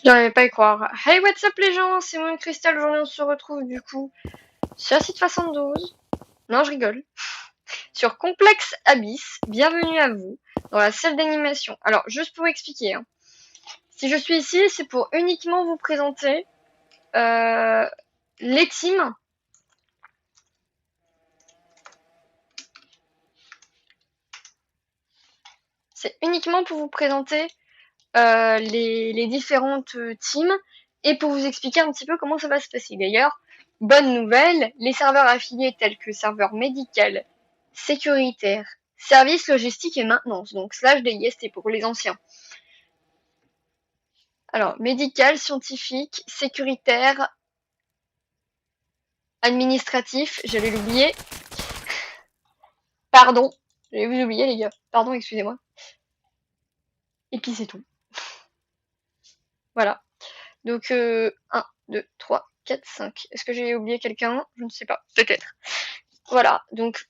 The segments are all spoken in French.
J'arrivais pas à y croire. Hey, what's up les gens, c'est moi Cristal, aujourd'hui on se retrouve du coup sur site 72. Non, je rigole. Sur Complexe Abyss, bienvenue à vous dans la salle d'animation. Alors, juste pour expliquer, hein. Si je suis ici, c'est pour uniquement vous présenter les teams. C'est uniquement pour vous présenter les différentes teams et pour vous expliquer un petit peu comment ça va se passer. D'ailleurs, bonne nouvelle, les serveurs affiliés tels que serveur médical, sécuritaire, service logistique et maintenance, donc /DIST pour les anciens. Alors, médical, scientifique, sécuritaire, administratif, j'allais l'oublier. Pardon, j'allais vous oublier les gars. Pardon, excusez-moi. Et puis c'est tout. Voilà. Donc 1, 2, 3, 4, 5. Est-ce que j'ai oublié quelqu'un? Je ne sais pas. Peut-être. Voilà. Donc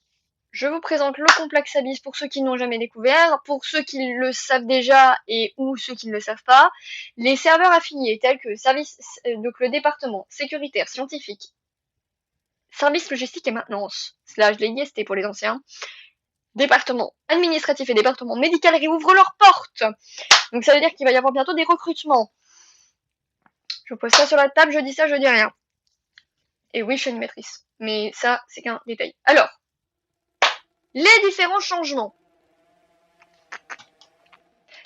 je vous présente le complexe Abyss pour ceux qui n'ont jamais découvert, pour ceux qui le savent déjà et ou ceux qui ne le savent pas. Les serveurs affiliés tels que service, donc le département sécuritaire, scientifique, service logistique et maintenance, /DIST pour les anciens, département administratif et département médical réouvrent leurs portes. Donc ça veut dire qu'il va y avoir bientôt des recrutements. Je pose ça sur la table, je dis ça, je dis rien. Et oui, je suis animatrice. Mais ça, c'est qu'un détail. Alors, les différents changements.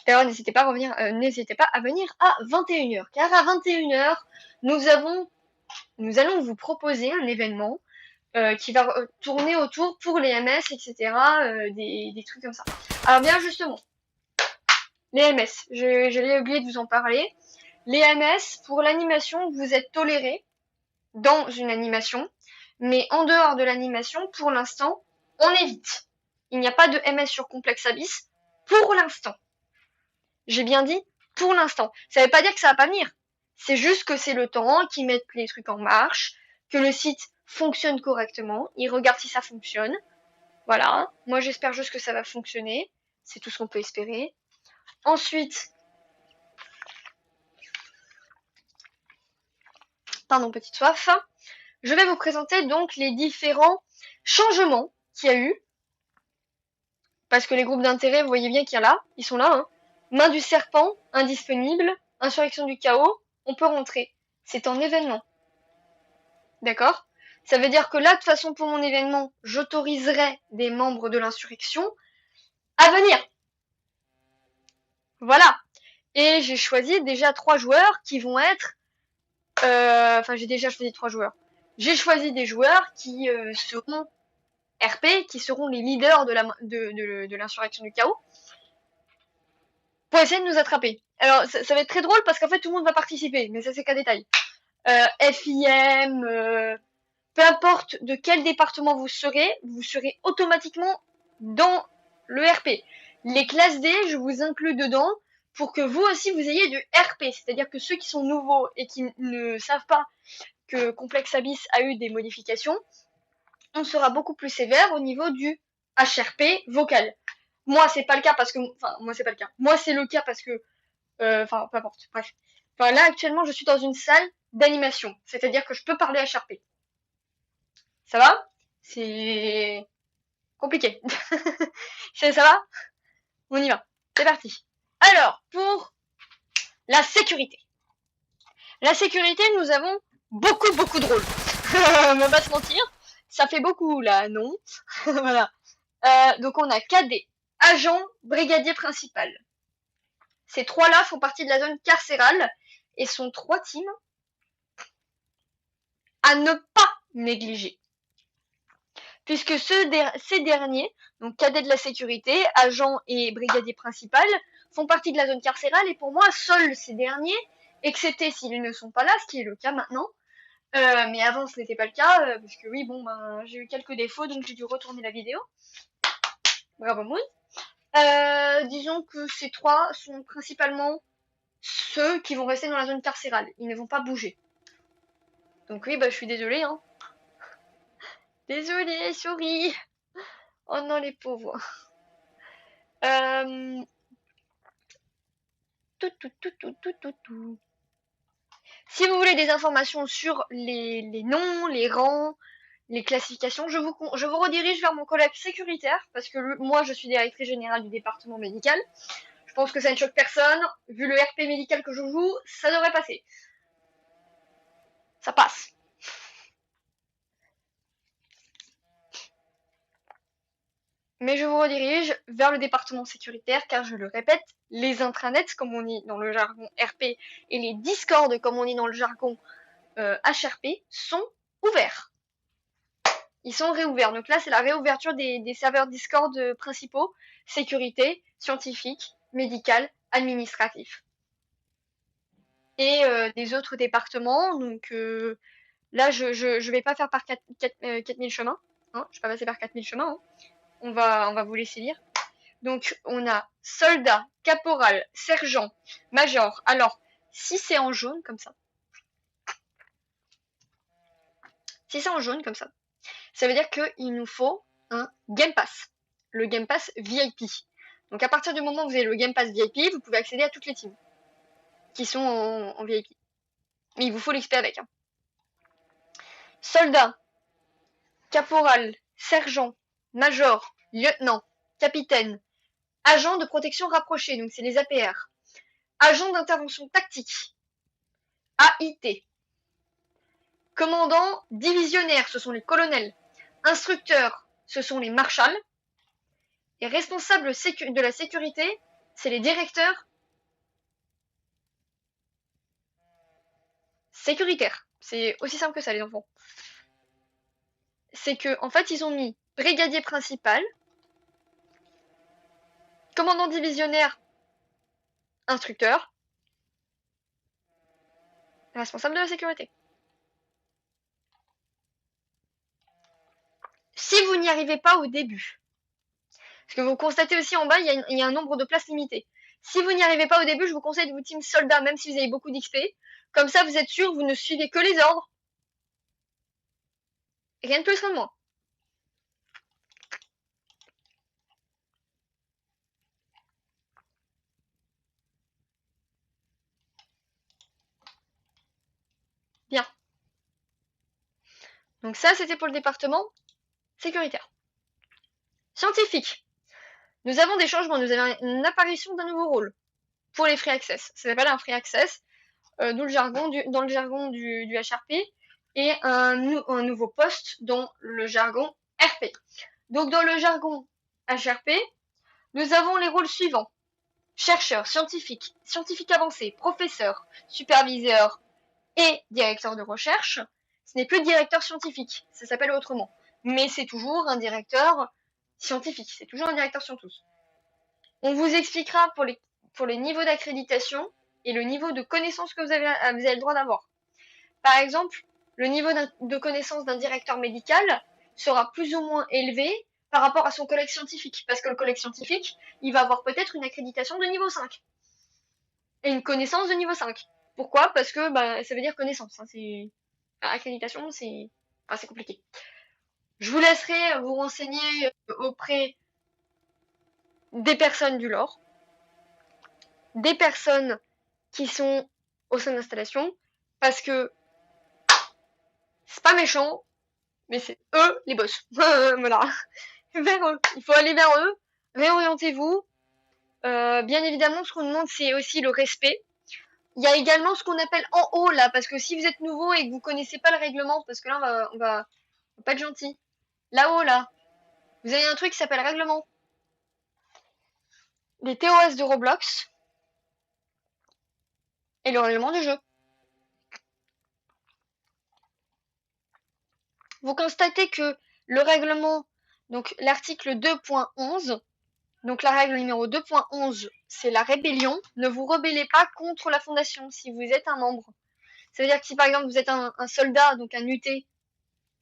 D'ailleurs, n'hésitez pas à venir à 21h. Car à 21h, nous allons vous proposer un événement qui va tourner autour pour les MS, etc. Des trucs comme ça. Alors bien justement, les MS, j'allais oublier de vous en parler. Les MS, pour l'animation, vous êtes tolérés dans une animation. Mais en dehors de l'animation, pour l'instant, on évite. Il n'y a pas de MS sur Complexe Abyss pour l'instant. J'ai bien dit pour l'instant. Ça veut pas dire que ça va pas venir. C'est juste que c'est le temps qu'ils mettent les trucs en marche, que le site fonctionne correctement, ils regardent si ça fonctionne. Voilà. Moi, j'espère juste que ça va fonctionner. C'est tout ce qu'on peut espérer. Ensuite, pardon, petite soif. Je vais vous présenter donc les différents changements qu'il y a eu. Parce que les groupes d'intérêt, vous voyez bien qu'il y a là. Ils sont là, hein. Main du serpent, indisponible. Insurrection du chaos, on peut rentrer. C'est en événement. D'accord? Ça veut dire que là, de toute façon, pour mon événement, j'autoriserai des membres de l'insurrection à venir. Voilà. Et j'ai choisi déjà 3 joueurs qui vont être... Enfin, j'ai déjà choisi 3 joueurs. J'ai choisi des joueurs qui seront RP, qui seront les leaders de l'insurrection du chaos, pour essayer de nous attraper. Alors, ça va être très drôle parce qu'en fait, tout le monde va participer, mais ça, c'est qu'un détail. FIM, peu importe de quel département vous serez automatiquement dans le RP. Les classes D, je vous inclus dedans pour que vous aussi vous ayez du RP. C'est-à-dire que ceux qui sont nouveaux et qui ne savent pas que Complexe Abyss a eu des modifications, on sera beaucoup plus sévère au niveau du HRP vocal. Moi, c'est pas le cas parce que... Enfin, moi, c'est pas le cas. Moi, c'est le cas parce que... Enfin, peu importe. Bref. Enfin, là, actuellement, je suis dans une salle d'animation. C'est-à-dire que je peux parler HRP. Ça va? C'est compliqué. Ça va? On y va. C'est parti. Alors, pour la sécurité. La sécurité, nous avons beaucoup de rôles. On va pas se mentir. Ça fait beaucoup, là, non? Voilà. Donc, on a KD, agent brigadier principal. Ces 3-là font partie de la zone carcérale et sont 3 teams à ne pas négliger. Puisque ces derniers, donc cadet de la sécurité, agent et brigadier principal, font partie de la zone carcérale et pour moi, seuls ces derniers, excepté s'ils ne sont pas là, ce qui est le cas maintenant, mais avant ce n'était pas le cas, parce que oui, bon, ben, j'ai eu quelques défauts, donc j'ai dû retourner la vidéo. Bravo Moon. Disons que ces 3 sont principalement ceux qui vont rester dans la zone carcérale. Ils ne vont pas bouger. Donc oui, bah je suis désolée, hein. Désolée, sorry. Oh non, les pauvres. Tout. Si vous voulez des informations sur les noms, les rangs, les classifications, je vous redirige vers mon collègue sécuritaire, parce que moi je suis directrice générale du département médical. Je pense que ça ne choque personne. Vu le RP médical que je joue, ça devrait passer. Ça passe. Mais je vous redirige vers le département sécuritaire, car je le répète, les intranets, comme on dit dans le jargon RP, et les discords, comme on dit dans le jargon HRP, sont ouverts. Ils sont réouverts. Donc là, c'est la réouverture des serveurs Discord principaux, sécurité, scientifique, médical, administratif. Et des autres départements. Donc là, je vais pas faire par 4000 chemins. Hein, je vais pas passer par 4000 chemins. Hein. On va vous laisser lire. Donc on a soldat, caporal, sergent, major. Alors, si c'est en jaune comme ça. Si c'est en jaune comme ça. Ça veut dire qu'il nous faut un Game Pass. Le Game Pass VIP. Donc à partir du moment où vous avez le Game Pass VIP, vous pouvez accéder à toutes les teams qui sont en VIP. Mais il vous faut l'XP avec. Hein. Soldat, caporal, sergent, major, lieutenant, capitaine, agent de protection rapprochée, donc c'est les APR, agent d'intervention tactique, AIT, commandant divisionnaire, ce sont les colonels, instructeurs, ce sont les marshals, et responsables de la sécurité, c'est les directeurs sécuritaires. C'est aussi simple que ça, les enfants. C'est que, en fait, ils ont mis brigadier principal, commandant divisionnaire, instructeur, responsable de la sécurité. Si vous n'y arrivez pas au début, parce que vous constatez aussi en bas, il y a un nombre de places limitées. Si vous n'y arrivez pas au début, je vous conseille de vous team soldat, même si vous avez beaucoup d'XP. Comme ça, vous êtes sûr, vous ne suivez que les ordres. Rien de plus, rien de moins. Bien. Donc ça, c'était pour le département sécuritaire. Scientifique. Nous avons des changements, nous avons une apparition d'un nouveau rôle pour les free access. Ça s'appelle un free access, dans le jargon du HRP, et un nouveau poste dans le jargon RP. Donc dans le jargon HRP, nous avons les rôles suivants. Chercheur, scientifique, scientifique avancé, professeur, superviseur et directeur de recherche. Ce n'est plus directeur scientifique, ça s'appelle autrement. Mais c'est toujours un directeur scientifique, c'est toujours un directeur scientifique. On vous expliquera pour les niveaux d'accréditation et le niveau de connaissance que vous avez le droit d'avoir. Par exemple, le niveau de connaissance d'un directeur médical sera plus ou moins élevé par rapport à son collègue scientifique. Parce que le collègue scientifique, il va avoir peut-être une accréditation de niveau 5. Et une connaissance de niveau 5. Pourquoi? Parce que ça veut dire connaissance. Hein, accréditation, c'est compliqué. Je vous laisserai vous renseigner auprès des personnes du lore, des personnes qui sont au sein d'installation, parce que c'est pas méchant, mais c'est eux les boss. Voilà. Vers eux. Il faut aller vers eux. Réorientez-vous. Bien évidemment, ce qu'on demande, c'est aussi le respect. Il y a également ce qu'on appelle en haut, là, parce que si vous êtes nouveau et que vous connaissez pas le règlement, parce que là, on va pas être gentil. Là-haut, là, vous avez un truc qui s'appelle règlement. Les TOS de Roblox et le règlement du jeu. Vous constatez que le règlement, donc l'article 2.11, donc la règle numéro 2.11, c'est la rébellion. Ne vous rebellez pas contre la fondation si vous êtes un membre. Ça veut dire que si par exemple vous êtes un soldat, donc un UT,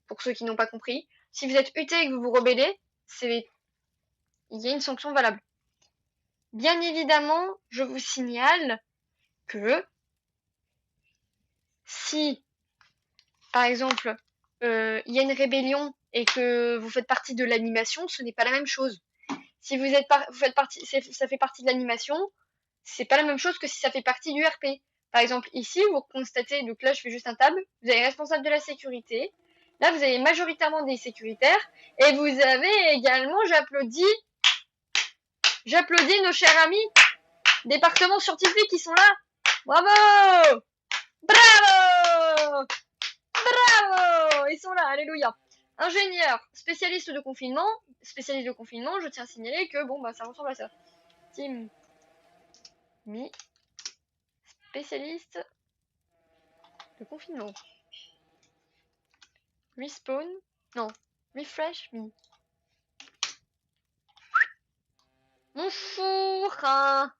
pour ceux qui n'ont pas compris, si vous êtes UT et que vous vous rebellez, il y a une sanction valable. Bien évidemment, je vous signale que si, par exemple, il y a une rébellion et que vous faites partie de l'animation, ce n'est pas la même chose. Si ça fait partie de l'animation, c'est pas la même chose que si ça fait partie du RP. Par exemple, ici, vous constatez, donc là, je fais juste un tab, vous avez responsable de la sécurité. Là, vous avez majoritairement des sécuritaires. Et vous avez également, j'applaudis nos chers amis départements scientifiques qui sont là. Bravo! Bravo! Bravo! Ils sont là, alléluia. Ingénieur, spécialiste de confinement. Spécialiste de confinement, je tiens à signaler que, bon, bah, ça ressemble à ça. Team Mi, spécialiste de confinement. Respawn, non, refresh me. Mon four, hein.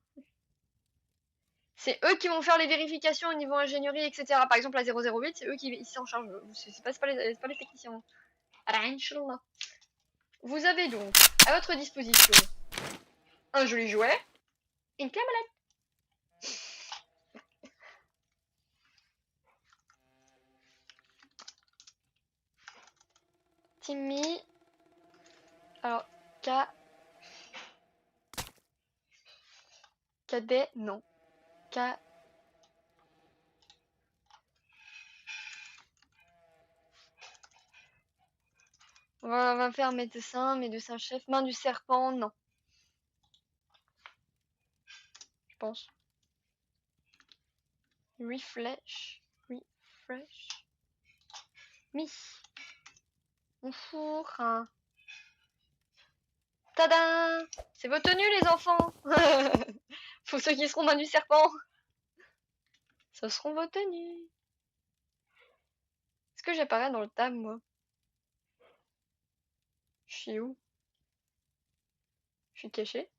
C'est eux qui vont faire les vérifications au niveau ingénierie, etc. Par exemple, la 008, c'est eux qui s'en chargent. C'est pas les techniciens. Vous avez donc à votre disposition un joli jouet, une clé à molette. Timmy. Alors, Cadet, non. On va faire médecin chef, main du serpent, non. Je pense. Refresh. Mi. Mon four. Hein. Tadam! C'est vos tenues, les enfants! Pour ceux qui seront main du serpent. Ce seront vos tenues. Est-ce que j'apparais dans le tab, moi? Je suis où? Je suis caché.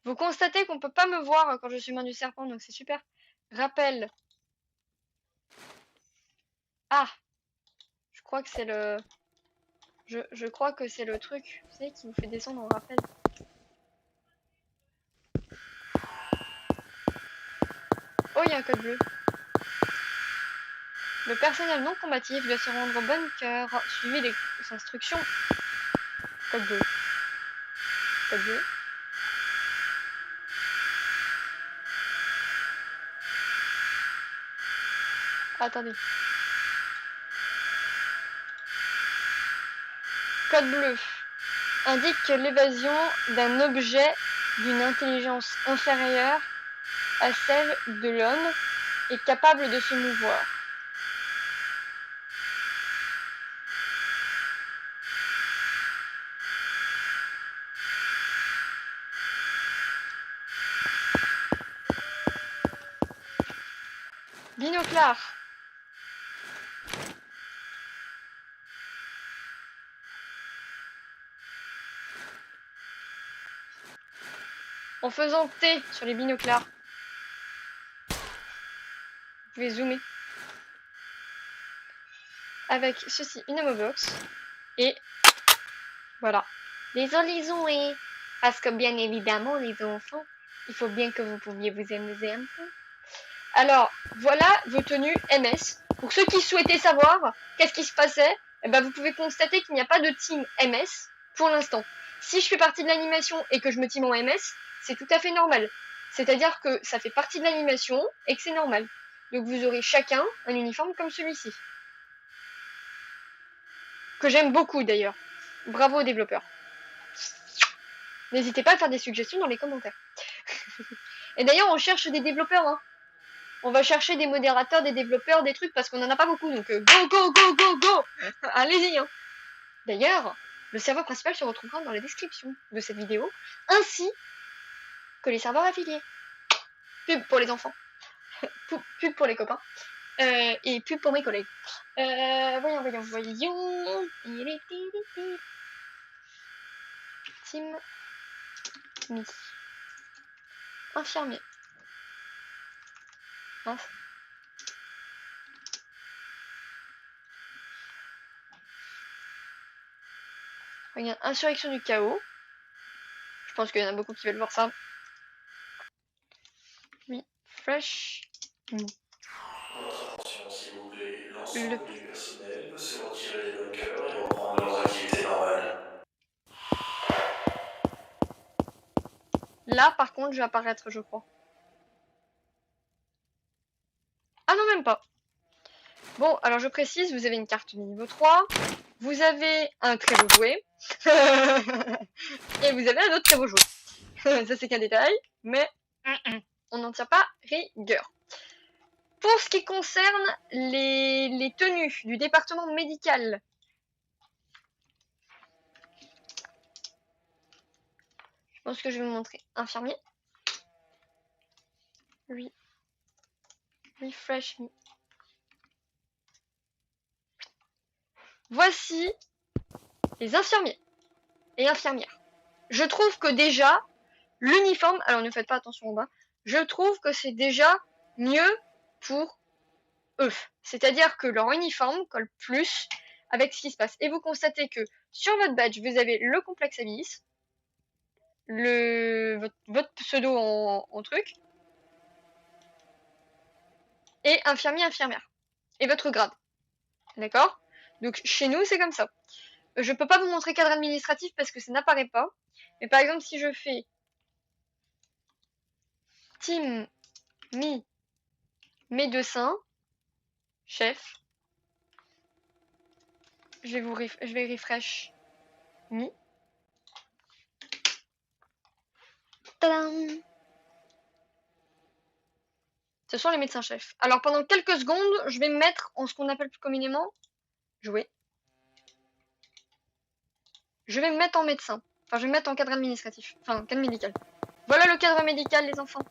Vous constatez qu'on peut pas me voir quand je suis main du serpent, donc c'est super. Rappel. Ah! Je crois que c'est le... Je crois que c'est le truc, vous savez, qui vous fait descendre en rappel. Oh, il y a un code bleu. Le personnel non combatif doit se rendre au bunker, suivi les instructions. Code bleu. Code bleu. Attendez. Code bleu indique que l'évasion d'un objet d'une intelligence inférieure à celle de l'homme est capable de se mouvoir. Binoclard. En faisant T sur les binoclars, vous pouvez zoomer. Avec ceci, une homobox. Et voilà. Les et parce que bien évidemment, les enfants, il faut bien que vous pouviez vous amuser un peu. Alors, voilà vos tenues MS. Pour ceux qui souhaitaient savoir qu'est-ce qui se passait, eh ben, vous pouvez constater qu'il n'y a pas de team MS pour l'instant. Si je fais partie de l'animation et que je me team en MS, c'est tout à fait normal. C'est-à-dire que ça fait partie de l'animation et que c'est normal. Donc vous aurez chacun un uniforme comme celui-ci. Que j'aime beaucoup d'ailleurs. Bravo aux développeurs. N'hésitez pas à faire des suggestions dans les commentaires. Et d'ailleurs, on cherche des développeurs. Hein. On va chercher des modérateurs, des développeurs, des trucs, parce qu'on en a pas beaucoup. Donc, go, go, go, go, go. Allez-y. Hein. D'ailleurs, le serveur principal se retrouvera dans la description de cette vidéo, ainsi que les serveurs affiliés. Pub pour les enfants. Pub pour les copains. Et pub pour mes collègues. Voyons. Team Mi. Infirmier. Mince. Regarde, insurrection du chaos. Je pense qu'il y en a beaucoup qui veulent voir ça. Oui, fresh. Attention s'il vous plaît, l'ensemble du personnel peut se retirer des bunkers et reprendre leurs activités normales. Là, par contre, je vais apparaître, je crois. Ah non, même pas. Bon, alors je précise, vous avez une carte niveau 3. Vous avez un très beau jouet. Et vous avez un autre très beau jouet. Ça, c'est qu'un détail. Mais on n'en tient pas rigueur. Pour ce qui concerne les tenues du département médical, je pense que je vais vous montrer infirmier. Oui. Refresh me. Voici les infirmiers et infirmières. Je trouve que déjà, l'uniforme, alors ne faites pas attention en bas, je trouve que c'est déjà mieux pour eux. C'est-à-dire que leur uniforme colle plus avec ce qui se passe. Et vous constatez que sur votre badge, vous avez le complexe Abyss, votre pseudo en truc, et infirmier, infirmière. Et votre grade. D'accord? Donc chez nous, c'est comme ça. Je peux pas vous montrer cadre administratif parce que ça n'apparaît pas. Mais par exemple, si je fais team, médecin, chef, je vais refresh me. Tadam! Ce sont les médecins-chefs. Alors pendant quelques secondes, je vais me mettre en ce qu'on appelle plus communément jouer. Je vais me mettre en médecin. Enfin, je vais me mettre en cadre administratif. Enfin, cadre médical. Voilà le cadre médical, les enfants.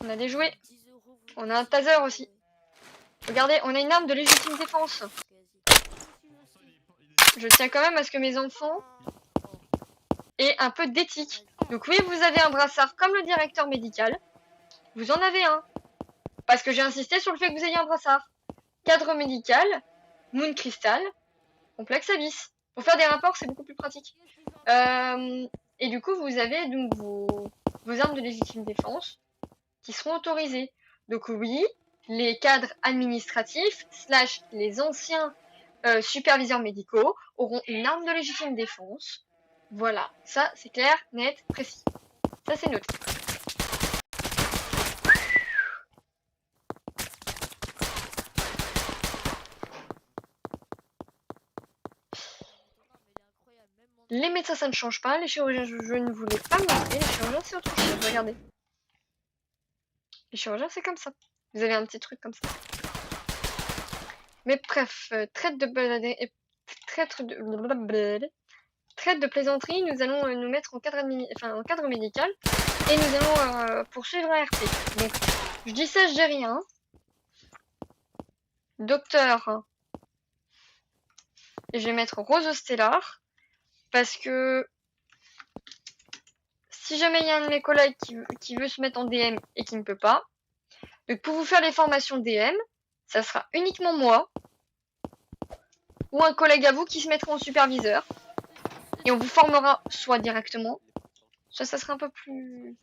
On a des jouets. On a un taser aussi. Regardez, on a une arme de légitime défense. Je tiens quand même à ce que mes enfants aient un peu d'éthique. Donc oui, vous avez un brassard comme le directeur médical. Vous en avez un. Parce que j'ai insisté sur le fait que vous ayez un brassard. Cadre médical, Moon Crystal, complexe Abyss. Pour faire des rapports, c'est beaucoup plus pratique. Et du coup, vous avez donc vos armes de légitime défense qui seront autorisées. Donc oui, les cadres administratifs / les anciens superviseurs médicaux auront une arme de légitime défense. Voilà, ça c'est clair, net, précis. Ça c'est noté. Les médecins, ça ne change pas. Les chirurgiens, je ne voulais pas montrer. Les chirurgiens, c'est autre chose. Regardez. Les chirurgiens, c'est comme ça. Vous avez un petit truc comme ça. Mais bref, traite de plaisanterie, nous allons nous mettre en cadre, médical. Et nous allons poursuivre un RP. Donc, je dis ça, je dis rien. Docteur. Et je vais mettre Rose Stellar. Parce que si jamais il y a un de mes collègues qui veut se mettre en DM et qui ne peut pas, donc pour vous faire les formations DM, ça sera uniquement moi ou un collègue à vous qui se mettra en superviseur. Et on vous formera soit directement, soit ça sera un peu plus...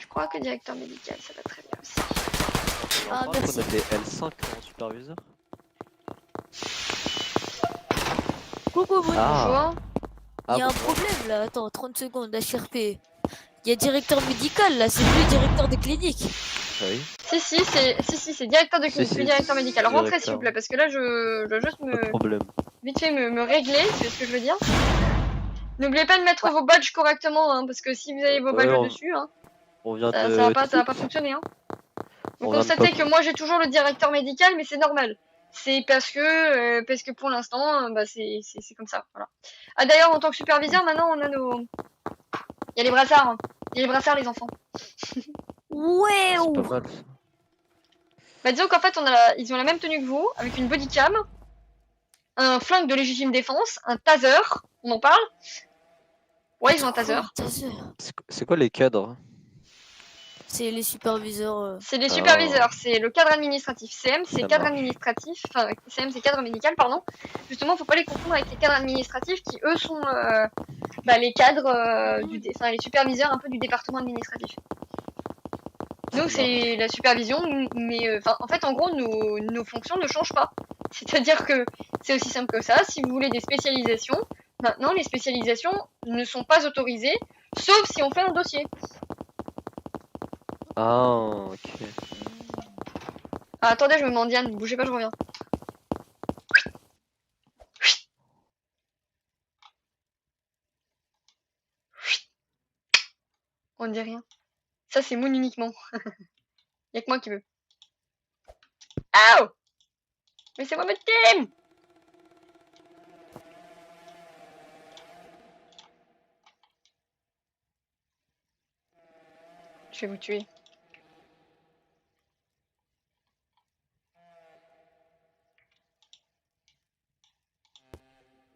Je crois que directeur médical, ça va très bien aussi. Ah, merci. On a des L5 en superviseur. Coucou, bonjour. Ah, il y a un problème là, attends, 30 secondes, HRP. Il y a directeur médical là, c'est plus directeur de clinique. Oui. Si, c'est directeur de clinique, plus directeur médical. Alors rentrez s'il vous plaît, parce que là je dois juste vite fait me régler, c'est ce que je veux dire. N'oubliez pas de mettre vos badges correctement, hein, parce que si vous avez vos badges dessus, hein, ça va pas fonctionner. Hein. Vous constatez que moi j'ai toujours le directeur médical, mais c'est normal. C'est parce que pour l'instant, bah, c'est comme ça. Voilà. Ah d'ailleurs, en tant que superviseur, maintenant on a nos... Il y a les brassards. Hein. Il y a les brassards, les enfants. Ouais. C'est pas mal. Bah disons qu'en fait, ils ont la même tenue que vous, avec une bodycam, un flingue de légitime défense, un taser, on en parle. Ouais, ils ont un taser. C'est quoi les cadres? C'est les superviseurs. C'est les superviseurs, c'est le cadre administratif. CM, c'est cadre administratif, enfin, CM, c'est cadre médical, pardon. Justement, faut pas les confondre avec les cadres administratifs qui, eux, sont les cadres, les superviseurs un peu du département administratif. Nous, c'est la supervision, mais en fait, en gros, nos fonctions ne changent pas. C'est-à-dire que c'est aussi simple que ça. Si vous voulez des spécialisations, maintenant, les spécialisations ne sont pas autorisées, sauf si on fait un dossier. Ah, ok. Ah, attendez, je me mets en Diane, bougez pas, je reviens. On ne dit rien. Ça, c'est Moon uniquement. Y'a que moi qui veux. Ow! Laissez-moi me team! Je vais vous tuer.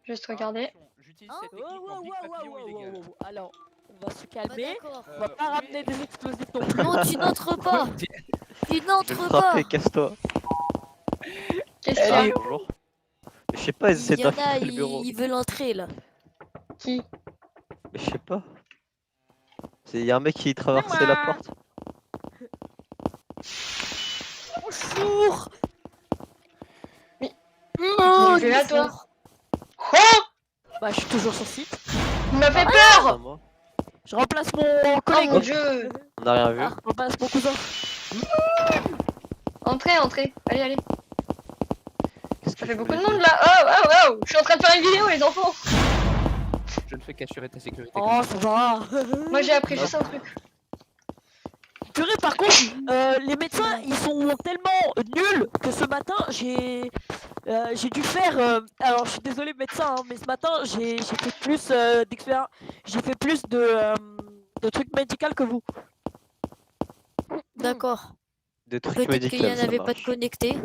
Juste regarder. J'utilise Hein cette technique en big papillon illégal. Alors, on va se Ah, calmer. d'accord. On va pas ramener des explosifs non plus. Non, tu n'entres pas. Tu Je vais le n'entres pas. frapper, casse-toi. Qu'est-ce qu'il y a? Allez. Bonjour. Je sais pas, ils essaient Il y en a, d'infiltrer le bureau. il veut l'entrer là. Qui? Mais je sais pas. Il y a un mec qui traversait la porte. Bonjour. Oh, tu fais là, toi? four. Oh! Bah, je suis toujours sur site. Il m'a fait Ah, peur! moi. Je remplace mon Oh collègue. mon dieu! On n'a rien vu. Ah, je remplace mon cousin. Entrez, entrez. Allez, allez. Qu'est-ce que Ça fait je beaucoup de voulais monde dire là. Oh, oh, oh! Je suis en train de faire une vidéo, les enfants! Je ne fais qu'assurer ta sécurité. Oh, ça va. Moi, j'ai appris juste un truc. Purée, par contre, les médecins, ils sont tellement nuls que ce matin, j'ai dû faire... alors, je suis désolé, médecin, hein, mais ce matin, j'ai fait plus d'expérience. J'ai fait plus de trucs médicaux que vous. D'accord. Des trucs Peut-être médicaux. qu'il n'y en ça avait pas de marche. connecté.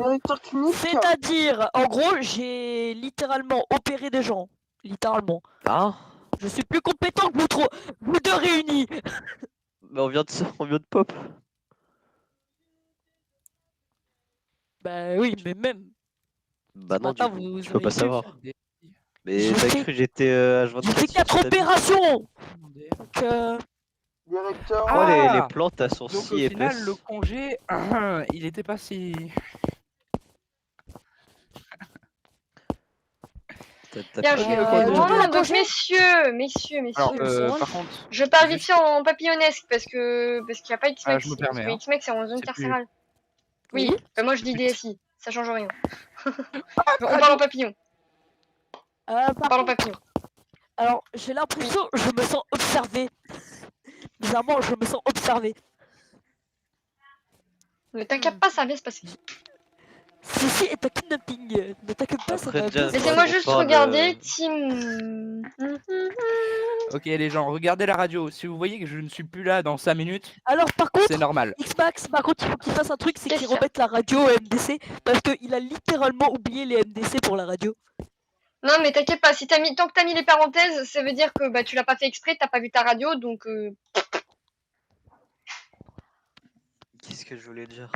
C'est-à-dire, en gros, j'ai littéralement opéré des gens. Littéralement. Ah, Je suis plus compétent que vous deux réunis. mais on vient de pop. Bah oui, mais même. Bah non, matin, du coup, vous tu peux pas avez savoir. Mais J'ai t'as fait- cru que j'étais J'ai H24 fait sur 4 ta bite. opérations. Donc, Directeur. Oh, les Ah plantes, elles sont Donc si au final, épaisses. le congé, il était pas si... Bien, Ok, je vais ok, reprendre. désolé. Donc, messieurs. Alors, c'est par contre, Je parle vite juste- fait en papillonnesque parce qu'il n'y a pas X-Mex. Ah, je me permets, Parce que hein. X-Mex, c'est en zone C'est plus- carcérale. Oui, Oui. bah, moi je dis DSI, ça change rien. On parle en papillon. On par parle en contre, papillon. alors, j'ai l'impression, je me sens observé. Bizarrement, je me sens observé. Ne t'inquiète pas, ça va bien se passer. Ceci est un kidnapping. Ne t'inquiète pas, ça Après, va déjà, bien se Laissez-moi on juste parle, regarder Team. Ok les gens, regardez la radio. Si vous voyez que je ne suis plus là dans 5 minutes, Alors, par contre, c'est normal. X-Max, par contre, il faut qu'il fasse un truc, c'est Qu'est-ce qu'il qu'il y a remette la radio au MDC. Parce qu'il a littéralement oublié les MDC pour la radio. Non, mais t'inquiète pas, si tant que t'as mis les parenthèses, ça veut dire que bah, tu l'as pas fait exprès, t'as pas vu ta radio, donc. Qu'est-ce que je voulais dire?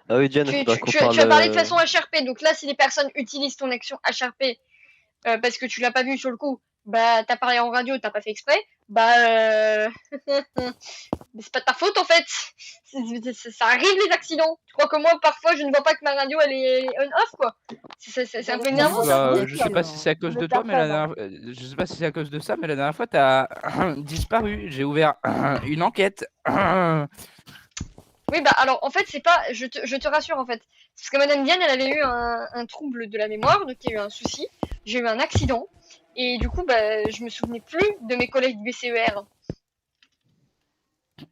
Ah oui, Diane, il Tu, faudra tu, qu'on tu, parle. tu as parlé de façon HRP, donc là, si les personnes utilisent ton action HRP parce que tu l'as pas vu sur le coup, bah t'as parlé en radio, t'as pas fait exprès, bah mais c'est pas de ta faute en fait. Ça arrive les accidents. Tu crois que moi parfois je ne vois pas que ma radio elle est on-off quoi. C'est un peu énervant ça. Bah, je sais pas si c'est à cause de toi, mais la dernière... je sais pas si c'est à cause de ça, mais la dernière fois t'as disparu. J'ai ouvert une enquête. Oui bah alors en fait c'est pas, je te rassure en fait, parce que Madame Diane elle avait eu un trouble de la mémoire, donc il y a eu un souci, j'ai eu un accident et du coup bah je me souvenais plus de mes collègues BCER.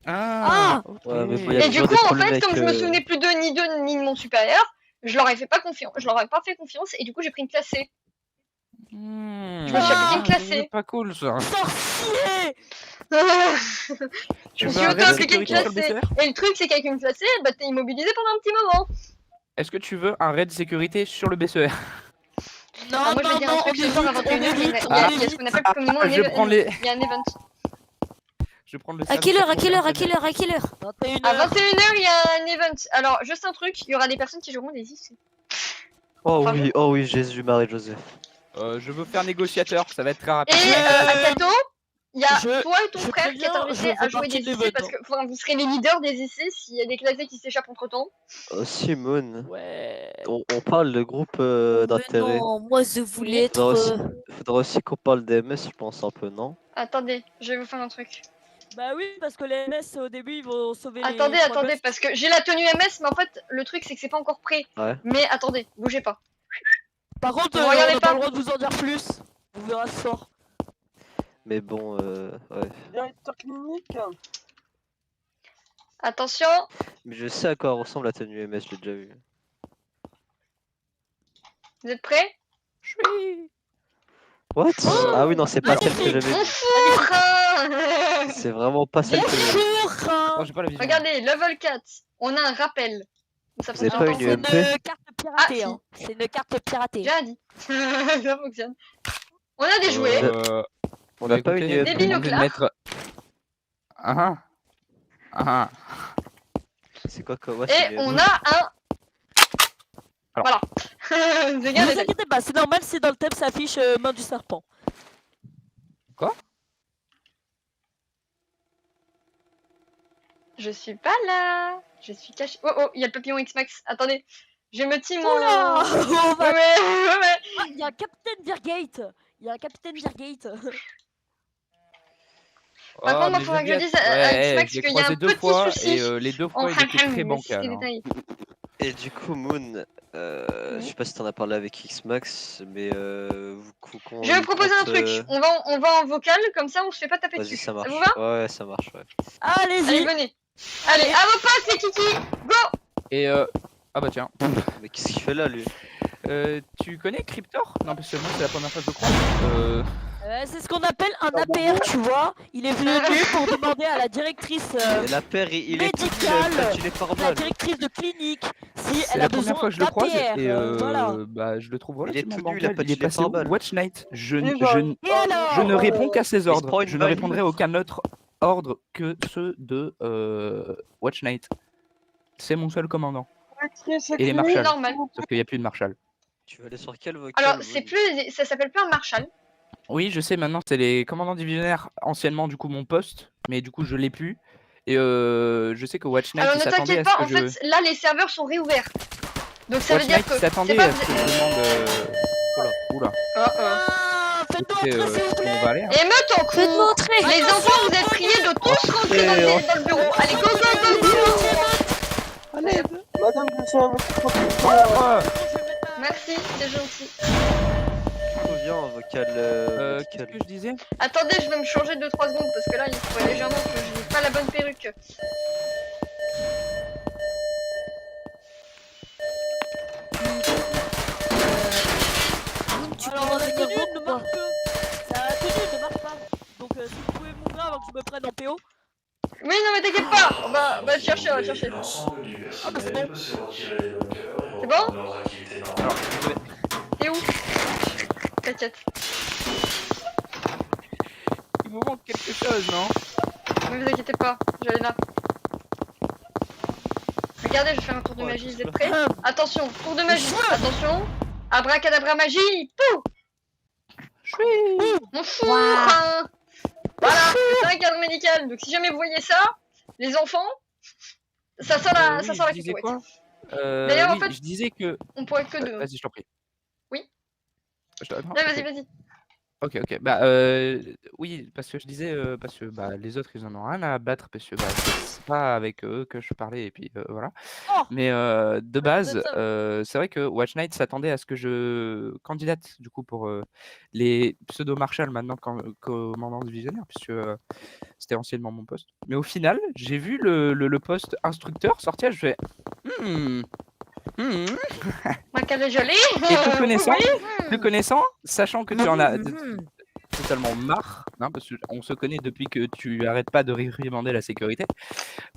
Ah ok. Ouais, mais bon, y a Et du toujours coup des en problèmes fait avec, comme je me souvenais plus d'eux ni de mon supérieur, je leur ai fait pas confiance, je leur ai pas fait confiance et du coup j'ai pris une classe C. Je me suis appliqué une classe C. C'est pas cool ça. Sorcier. Tu Je me veux suis un raid auto-appliqué une sécurité sur classe le C. BCR? Et le truc c'est qu'avec une classe C, bah t'es immobilisé pendant un petit moment. Est-ce que tu veux un raid sécurité sur le BCR? Non, Ah, moi je vais non, dire un non, truc on ce soir à évite, on 21h, il y évite, a on ce évite. qu'on appelle communément un je prends les- il y a un event. Je vais prendre le À quelle heure, à quelle heure, à quelle heure, à quelle heure? 21h. À 21h il y a un event. Alors juste un truc, il y aura des personnes qui joueront des IC. Oh oui, Jésus, Marie, Joseph. Je veux faire négociateur, ça va être très Et rapide. Akato, Il y a Je- toi et ton je frère qui êtes préviens, invités je à fais jouer partie des de IC l'event, parce que enfin, vous serez les leaders des IC s'il y a des classés qui s'échappent entre temps. Simone, Ouais. on parle de groupe Mais d'intérêt. non, moi je voulais être. Faudra aussi qu'on parle des MS, je pense, un peu, non? Attendez, je vais vous faire un truc. Bah oui, parce que les MS au début ils vont sauver Attendez, les points attendez, ghost. parce que j'ai la tenue MS, mais en fait, le truc c'est que c'est pas encore prêt. Ouais. Mais attendez, bougez pas. Par contre, Vous on regardez n'a pas pas le droit de vous en dire plus. Vous verrez ce soir. Mais bon, ouais. Directeur clinique. Attention, Mais je sais à quoi ressemble la tenue MS, je l'ai déjà vu. vous êtes prêts? What? Ah oui, non, c'est pas celle que magnifique. j'avais Mon vue. four hein. C'est vraiment pas celle que j'avais vue. Bonjour. Non, j'ai pas la vision. Regardez, level 4, on a un rappel. Ça Vous avez fonctionne pas pas une C'est UMP? une carte piratée. Ah, hein. C'est une carte piratée. J'ai rien dit. Ça fonctionne. On a des jouets. On n'a pas une écoutez, UMP. Des vous demandez de binoclars. mettre. Ah ah. C'est quoi comme... ouais, Et c'est une on UMP. a un. Alors. Voilà. Ne Regarde, vous inquiétez pas, c'est normal si dans le thème s'affiche main du serpent. je suis pas là. Je suis caché. Oh oh, il y a le papillon X-Max. Attendez, je me team en. Oula. On va- Ouais. Ah, il y a un capitaine Virgate. Il y a un capitaine Virgate. Par contre, moi, faudrait que je dise à X-Max j'ai qu'il y a un croisé deux petit fois souci. et les deux fois il était très bancal. C'est hein. détaillé. Et du coup, Moon, je sais pas si t'en as parlé avec X-Max, mais Je vais vous proposer un truc. On va en vocal, comme ça on se fait pas taper Vas-y, dessus. ça marche. vous va Ouais, ça marche, ouais. Allez, Allez-y. venez. Allez, à vos postes les kikis. Go. Et ah bah tiens. Mais qu'est-ce qu'il fait là, lui? Tu connais Cryptor? Non, parce que moi c'est la première fois que je le crois. C'est ce qu'on appelle un APR, tu vois. Il est venu pour demander à la directrice, Et la paire, il est tout médicale, il est par la balle. directrice de clinique, si C'est elle a la première besoin fois que je le croise d'APR. et Voilà. bah je le trouve Il est relativement tout nu, il a bancal. pas Il est de gilet passé où? pare-balles. Watch Night. Je Et alors je ne réponds qu'à ses se ordres. prend une Je ne balle. répondrai à aucun autre ordre que ceux de Watch Night. C'est mon seul commandant. Et les C'est marshals. normal. Sauf qu'il n'y a plus de marshal. Tu vas aller sur quel vocal? Alors, Moon c'est plus, ça s'appelle plus un marshal. Oui, je sais, maintenant c'est les commandants divisionnaires, anciennement du coup mon poste, mais du coup je l'ai plus. Et je sais que Watch Night Alors, il ne s'attendait à t'inquiète ce pas, que en je. fait, là les serveurs sont réouverts. Donc ça veut Watch dire Night que il c'est s'attendait pas. à ce que je demande. Oula. Ah, faites-nous Écoutez, entrer, s'il vous plaît. on va aller. hein. Émeute en Faites-moi cours. entrer. Les enfants, vous êtes priés de tous rentrer dans le bureau. Allez, go, go, go, go. Madame, je suis à votre protection. Merci, c'est gentil. Reviens en vocal. Qu'est-ce que je disais? Attendez, je vais me changer 2-3 secondes parce que là, il faut légèrement que je n'ai pas la bonne perruque. Tu Alors, peux la revenir tenue voir ne ou pas? marche que. La tenue ne marche pas. Donc, si vous pouvez m'ouvrir avant que je me prenne en PO. Oui, non, mais t'inquiète pas. On va le chercher, on va le chercher. L'ensemble du personnel peut se retirer les bunkers et C'est bon reprendre leurs activités normales. Alors, désolé. T'es où? T'inquiète. Il vous manque quelque chose, non? Ne vous inquiétez pas, j'allais là. Regardez, je vais faire un tour de magie, vous êtes prêts? Attention, tour de magie, attention. Abracadabra magie, pou! Mon four hein. Voilà, c'est un cadre médical, donc si jamais vous voyez ça, les enfants, ça sent la, Oui, ça sent la je disais cacahuète. quoi? D'ailleurs, en Oui, fait- je disais que. On pourrait que deux. Vas-y, je t'en prie. Oui. Non, Là, vas-y, vas-y. Ok. Bah, oui, parce que je disais, parce que bah, les autres, ils en ont rien à battre, parce que bah, c'est pas avec eux que je parlais, et puis voilà. Oh. Mais de base, c'est ça. c'est vrai que Watch Night s'attendait à ce que je candidate, du coup, pour les pseudo-marshals, maintenant commandant divisionnaire, puisque c'était anciennement mon poste. Mais au final, j'ai vu le poste instructeur sortir, je fais. Ma carré gelé. Et te connaissant, Oui. te connaissant, sachant que tu en as Mhm. totalement marre, hein, parce qu'on se connaît depuis que tu arrêtes pas de réprimander la sécurité,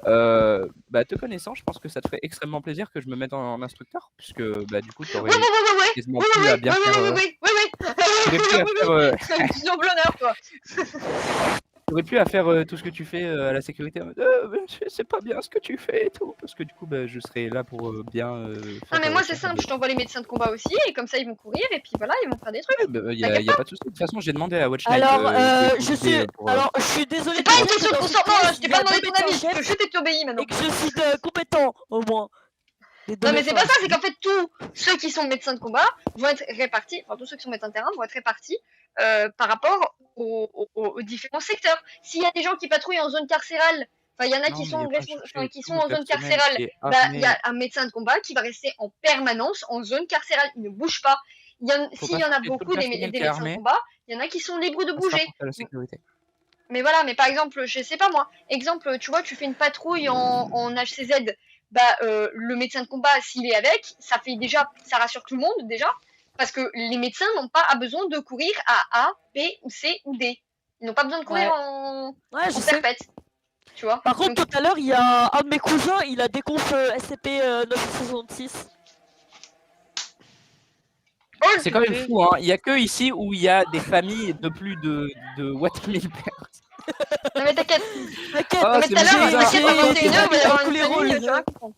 bah, te connaissant, je pense que ça te ferait extrêmement plaisir que je me mette en instructeur, puisque bah, du coup, tu aurais Oui. quasiment plus à bien faire. Oui. t'aurais plus à faire, C'est un petit surblonneur, quoi. T'aurais plus à faire tout ce que tu fais à la sécurité en mode c'est pas bien ce que tu fais et tout. Parce que du coup, bah, je serai là pour bien Non faire. mais moi c'est simple, je t'envoie les médecins de combat aussi, et comme ça ils vont courir, et puis voilà, ils vont faire des trucs. Ouais, bah, y a pas de souci. De toute façon, j'ai demandé à Watch Night. Alors, de je convider, suis. pour, Alors, je suis désolé. C'est pas une de question de rentrer dans consentement, cette hein, je t'ai pièce, pas il y a demandé deux ton avis, médecins je peux chefs juste t'obéis maintenant. Et que je suis compétent, au moins. Non mais c'est pas ça, c'est qu'en fait tous ceux qui sont médecins de combat vont être répartis, enfin tous ceux qui sont médecins de terrain vont être répartis par rapport aux différents secteurs. S'il y a des gens qui patrouillent en zone carcérale, enfin il y en a Non, qui mais sont, y a pas à chercher qui tout sont le en zone personnel carcérale, qui est bah il y a armé. un médecin de combat qui va rester en permanence en zone carcérale, il ne bouge pas. Faut S'il pas y en a chercher tout le beaucoup des personnel qui est médecins de armé. combat, il y en a qui sont libres de Ça sera bouger. pour la sécurité. Mais voilà, mais par exemple, je sais pas moi, exemple, tu vois, tu fais une patrouille en HCZ, bah le médecin de combat, s'il est avec, ça fait déjà, ça rassure tout le monde déjà, parce que les médecins n'ont pas besoin de courir à A, B ou C ou D. Ils n'ont pas besoin de courir Ouais, je en sais. perpète. Tu vois. Par contre, Donc, tout à l'heure, il y a un de mes cousins, il a déconf SCP-966. C'est quand même fou, hein. Il y a que ici où il y a des familles de plus de what 1000 personnes. non mais t'inquiète. T'inquiète, Ah, Mais c'est tout à l'heure, bizarre. t'inquiète, à 21h, il va y avoir tous une les famille, rôles. tu vas comprendre.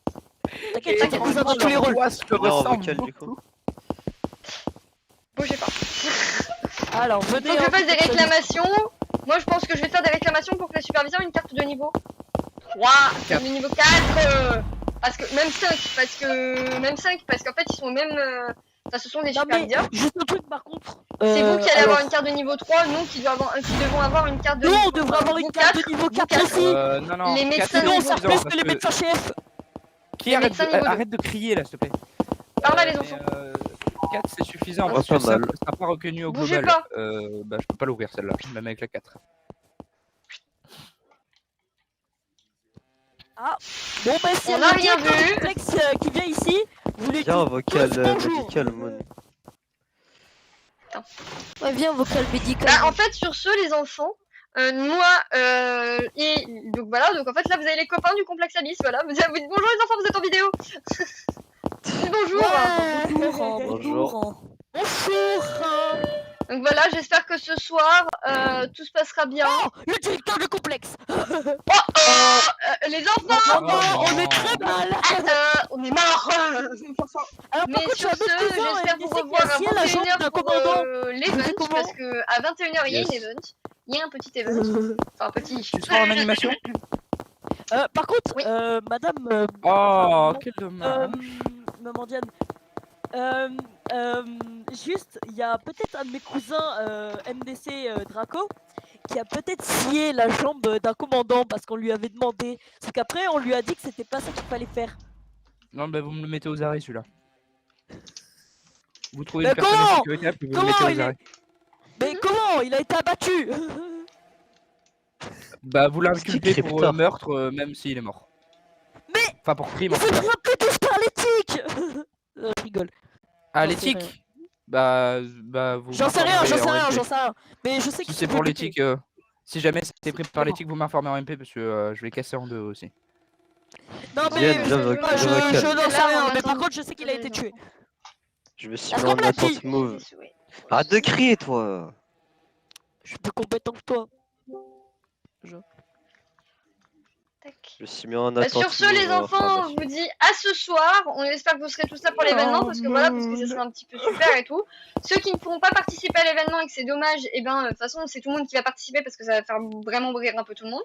T'inquiète, t'inquiète, cousins dans tous les rôles. L'angoisse me Là, en ressemble vocal, du beaucoup. coup. Bougez pas. Alors, Faut venez. que je hein, fasse des vous êtes réclamations. Moi, je pense que je vais faire des réclamations pour que les superviseurs aient une carte de niveau 3, carte de niveau 4, parce que même 5, parce qu'en fait, ils sont au même. Ça, ce sont des Non, mais superviseurs. juste un truc par contre. C'est vous qui allez alors, avoir une carte de niveau 3, nous qui devons avoir une carte de nous, niveau on devrait avoir une vous carte de 4, niveau vous 4 4. aussi. Non, Les 4, médecins c'est Sinon, on niveau sert suffisant, plus parce que les que- médecins chefs. Qui Les arrête médecins de, niveau 2. arrête de crier là, s'il te plaît. Par là, les enfants. 4 c'est suffisant Ah, parce pas que ça mal. ne sera pas reconnu au Bougez global. pas. Bah, je peux pas l'ouvrir celle-là, même avec la 4. Bon, bah, si On elle n'a a rien directeur vu. du complexe qui vient ici, vous lui dites Viens, vocal tous bonjour. médical, Moon. Ouais, viens, vocal médical. Bah, en fait, sur ce, les enfants, moi, et donc voilà, donc en fait, là, vous avez les copains du complexe Alice, voilà. Vous dites bonjour les enfants, vous êtes en vidéo. Dites bonjour. Ouais. Bonjour. Bonjour. Bonjour. Donc voilà, j'espère que ce soir, tout se passera bien. Oh, le directeur du complexe. Les enfants, Oh, on est très mal. on est morts. Alors, Mais par contre, sur j'ai un ce, autre cousin, j'espère il vous disait qu'il y revoir a à Ciel, la jambe 21h d'un pour commandant. l'event, Comment parce que à 21h, il y a Yes. une event. Il y a un petit event. Enfin, petit. Tu seras en animation? Par contre, Oui. madame. Oh, non, quel dommage. Maman Diane. Juste, il y a peut-être un de mes cousins MDC Draco qui a peut-être scié la jambe d'un commandant parce qu'on lui avait demandé. Sauf qu'après, on lui a dit que c'était pas ça qu'il fallait faire. Non, bah vous me le mettez aux arrêts celui-là. Vous trouvez Mais une personne de comment sécurité puis vous le Comment mettez il aux est- arrêts. Mais comment il a été abattu? Bah vous l'inculpez pour Cryptor. meurtre même s'il est mort. Mais Enfin pour crime il en tout faut cas. se rappeler tous par l'éthique. Je rigole. Ah J'en sais rien. l'éthique. Bah vous. J'en sais rien, m'informerez j'en sais en rien, MP. j'en sais rien. Mais je sais Si qu'il c'est faut pour péter. l'éthique, si jamais c'était pris par bon. l'éthique, vous m'informez en MP parce que je vais casser en deux aussi. Non mais Viens, je viens, vocal. n'en sais Là, rien. on Mais par attend. contre, je sais qu'il a été tué. Je me suis Est-ce mis qu'on en me l'a dit? attente mauve. Arrête de crier, toi. Je suis plus compétent que toi. Tac. Je me suis mis en Bah, attente sur ce, les mauve, enfants, information. je vous dis à ce soir. On espère que vous serez tous là pour l'événement parce que voilà, parce que ça sera un petit peu super et tout. Ceux qui ne pourront pas participer à l'événement et que c'est dommage, et ben de toute façon, c'est tout le monde qui va participer parce que ça va faire vraiment rire un peu tout le monde.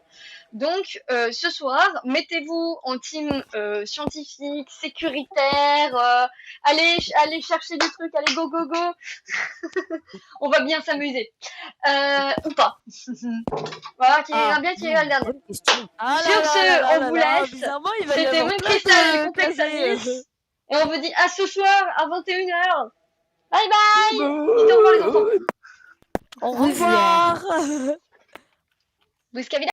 Donc ce soir, mettez-vous en team scientifique, sécuritaire. Allez chercher des trucs, allez go go go. On va bien s'amuser. Ou pas. Voilà, qui ira bien, qui ira le dernier. Bonne question. Ah Sur ce, on vous laisse. Bizarrement, il va y C'était avoir mon plein cristal de du complexe claviers. Alice. Et on vous dit à ce soir à 21h. Bye bye. Dites au revoir les enfants. Au Au revoir. revoir. Buscavida.